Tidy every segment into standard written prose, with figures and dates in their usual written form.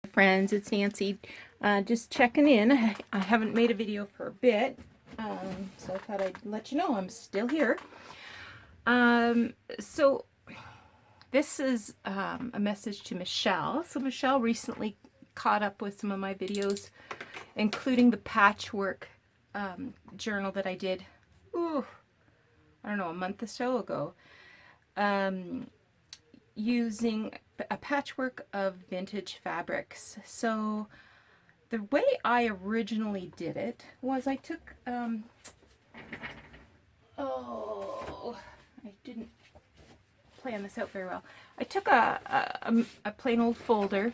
Friends, it's Nancy. Just checking in. I haven't made a video for a bit, so I thought I'd let you know I'm still here. So this is a message to Michelle. So Michelle recently caught up with some of my videos, including the patchwork journal that I did, I don't know, a month or so ago, using a patchwork of vintage fabrics. So the way I originally did it was I took, I didn't plan this out very well. I took a plain old folder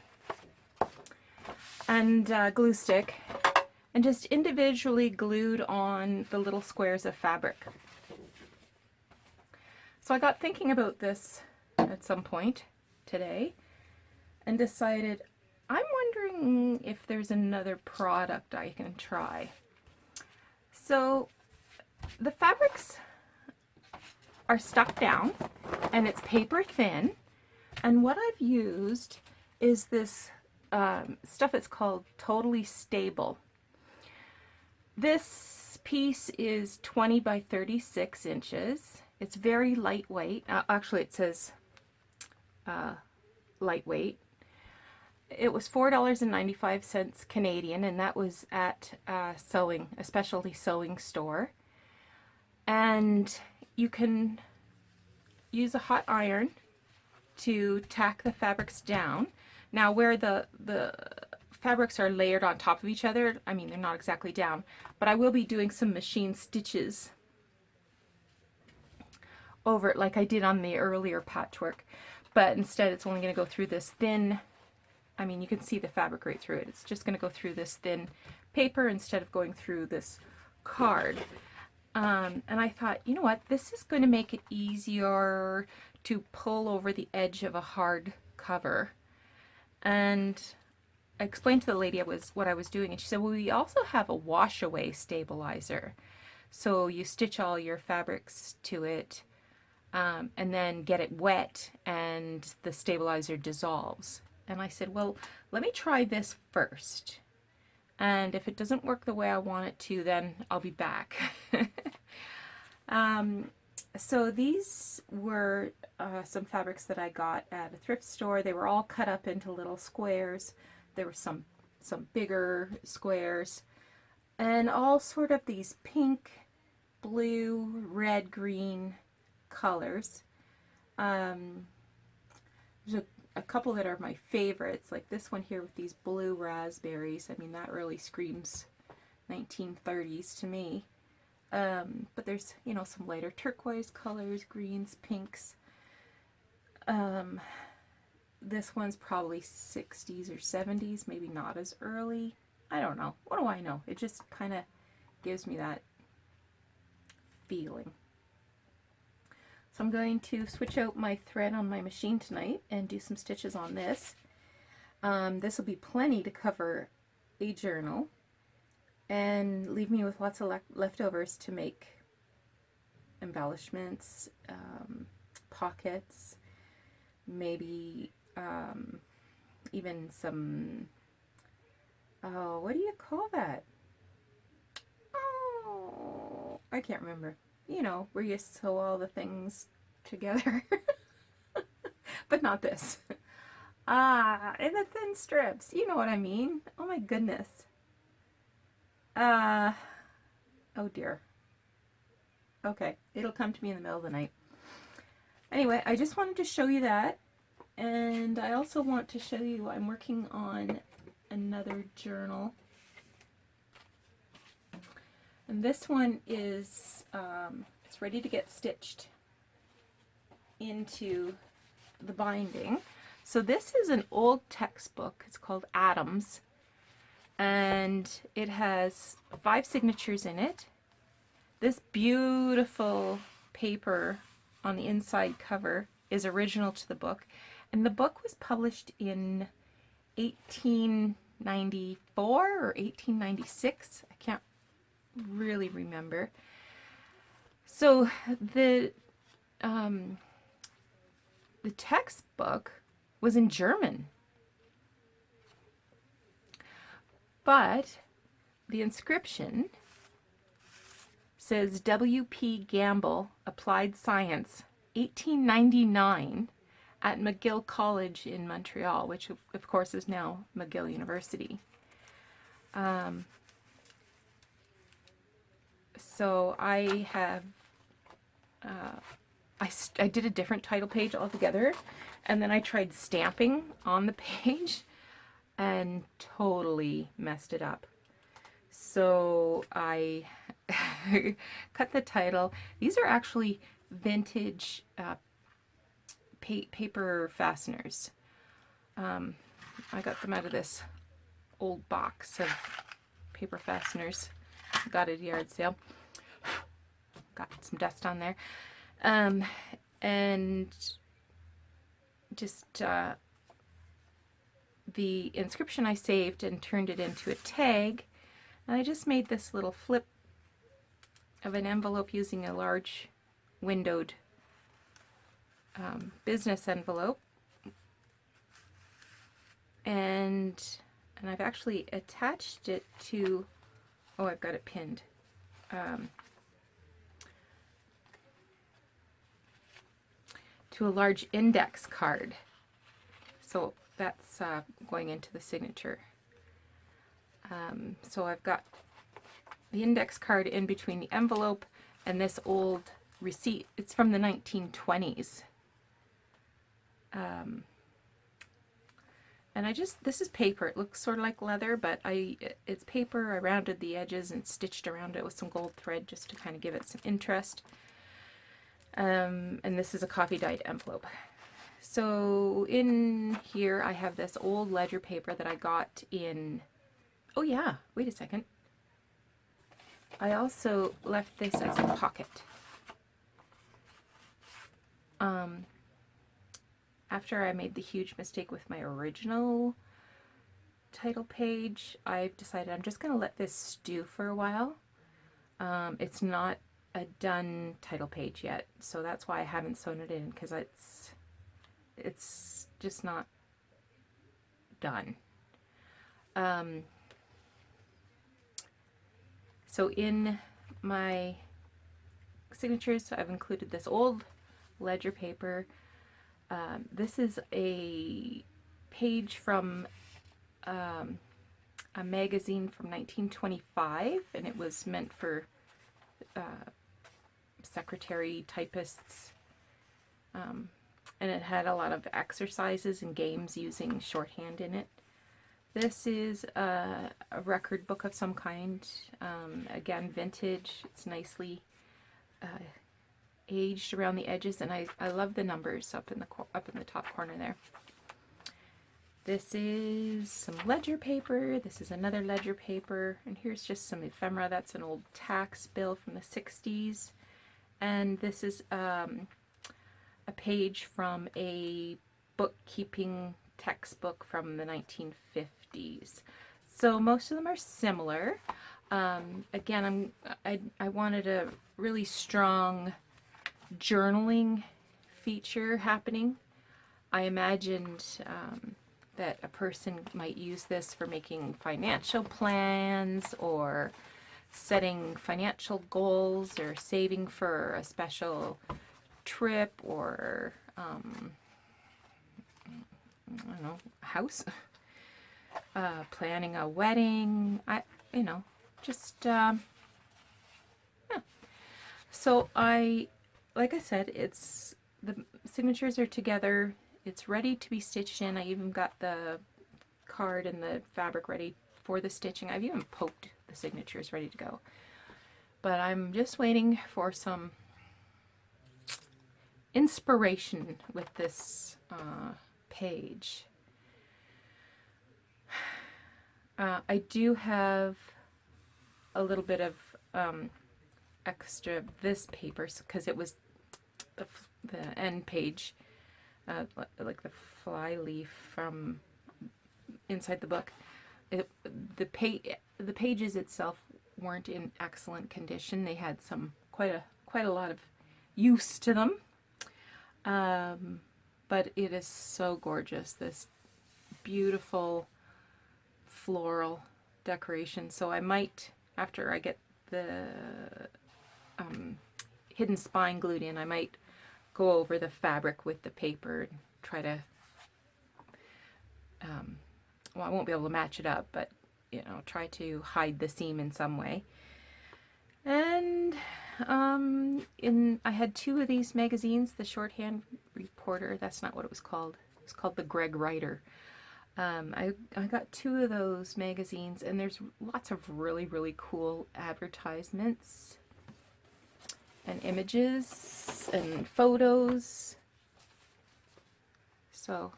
and glue stick and just individually glued on the little squares of fabric. So I got thinking about this at some point today and decided I'm wondering if there's another product I can try. So the fabrics are stuck down and it's paper thin, and what I've used is this stuff that's called Totally Stable. This piece is 20 by 36 inches. It's very lightweight. Actually, it says lightweight. It was $4.95 Canadian, and that was at a specialty sewing store. And you can use a hot iron to tack the fabrics down. Now, where the fabrics are layered on top of each other, I mean, they're not exactly down, but I will be doing some machine stitches over it like I did on the earlier patchwork. But instead, it's only going to go through this thin, I mean, you can see the fabric right through it. It's just going to go through this thin paper instead of going through this card. And I thought, you know what, this is going to make it easier to pull over the edge of a hard cover. And I explained to the lady what I was doing, and she said, well, we also have a wash away stabilizer. So you stitch all your fabrics to it, and then get it wet, and the stabilizer dissolves. And I said, well, let me try this first. And if it doesn't work the way I want it to, then I'll be back. So these were some fabrics that I got at a thrift store. They were all cut up into little squares. There were some bigger squares, and all sort of these pink, blue, red, green colors. There's a couple that are my favorites, like this one here with these blue raspberries. I mean, that really screams 1930s to me. But there's, you know, some lighter turquoise colors, greens, pinks. This one's probably 60s or 70s, maybe not as early. I don't know. What do I know? It just kind of gives me that feeling. So I'm going to switch out my thread on my machine tonight and do some stitches on this. This will be plenty to cover a journal and leave me with lots of leftovers to make embellishments, pockets, maybe even some, oh, what do you call that? Oh, I can't remember. You know, where you sew all the things together. But not this. In the thin strips. You know what I mean. Oh my goodness. Oh dear. Okay, it'll come to me in the middle of the night. Anyway, I just wanted to show you that. And I also want to show you I'm working on another journal. And this one is it's ready to get stitched into the binding. So this is an old textbook. It's called Adams, and it has 5 signatures in it. This beautiful paper on the inside cover is original to the book, and the book was published in 1894 or 1896. I can't really remember. So the textbook was in German. But the inscription says W.P. Gamble, Applied Science, 1899, at McGill College in Montreal, which of course is now McGill University. So I have, I did a different title page altogether, and then I tried stamping on the page and totally messed it up. So I cut the title. These are actually vintage paper fasteners. I got them out of this old box of paper fasteners. Got at a yard sale. Got some dust on there. And just the inscription I saved and turned it into a tag. And I just made this little flip of an envelope using a large windowed business envelope. And I've actually attached it to, oh, I've got it pinned. To a large index card. So that's going into the signature. So I've got the index card in between the envelope and this old receipt. It's from the 1920s. And this is paper. It looks sort of like leather, but it's paper. I rounded the edges and stitched around it with some gold thread just to kind of give it some interest. And this is a coffee dyed envelope. So in here I have this old ledger paper that I got in, oh yeah, wait a second. I also left this as a pocket. After I made the huge mistake with my original title page, I've decided I'm just going to let this stew for a while. It's not a done title page yet, so that's why I haven't sewn it in, because it's just not done. So in my signatures, I've included this old ledger paper. This is a page from a magazine from 1925, and it was meant for secretary typists, and it had a lot of exercises and games using shorthand in it. This is a record book of some kind, again vintage. It's nicely aged around the edges, and I love the numbers up in the top corner there. This is some ledger paper. This is another ledger paper, and here's just some ephemera. That's an old tax bill from the 60s, and this is a page from a bookkeeping textbook from the 1950s. So most of them are similar. Again, I wanted a really strong journaling feature happening. I imagined that a person might use this for making financial plans, or setting financial goals, or saving for a special trip, or I don't know, a house, planning a wedding. Yeah. So like I said, the signatures are together. It's ready to be stitched in. I even got the card and the fabric ready for the stitching. I've even poked the signatures ready to go. But I'm just waiting for some inspiration with this page. I do have a little bit of extra of this paper, because it was the end page, like the fly leaf from inside the book. The pages itself weren't in excellent condition. They had quite a lot of use to them. But it is so gorgeous. This beautiful floral decoration. So I might, after I get the hidden spine glued in, I might go over the fabric with the paper and try to, well, I won't be able to match it up, but, you know, try to hide the seam in some way. And I had 2 of these magazines, the Shorthand Reporter, that's not what it was called. It was called the Greg Writer. I got 2 of those magazines, and there's lots of really, really cool advertisements and images and photos. So,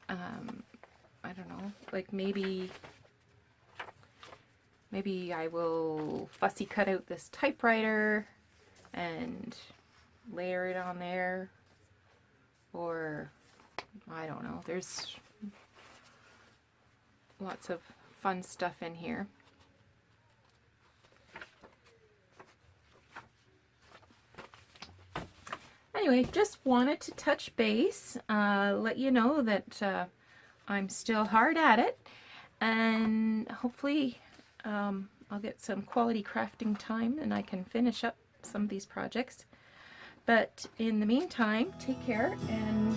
I don't know, like maybe I will fussy cut out this typewriter and layer it on there, or I don't know, there's lots of fun stuff in here. Anyway, just wanted to touch base, let you know that I'm still hard at it, and hopefully I'll get some quality crafting time and I can finish up some of these projects. But in the meantime, take care and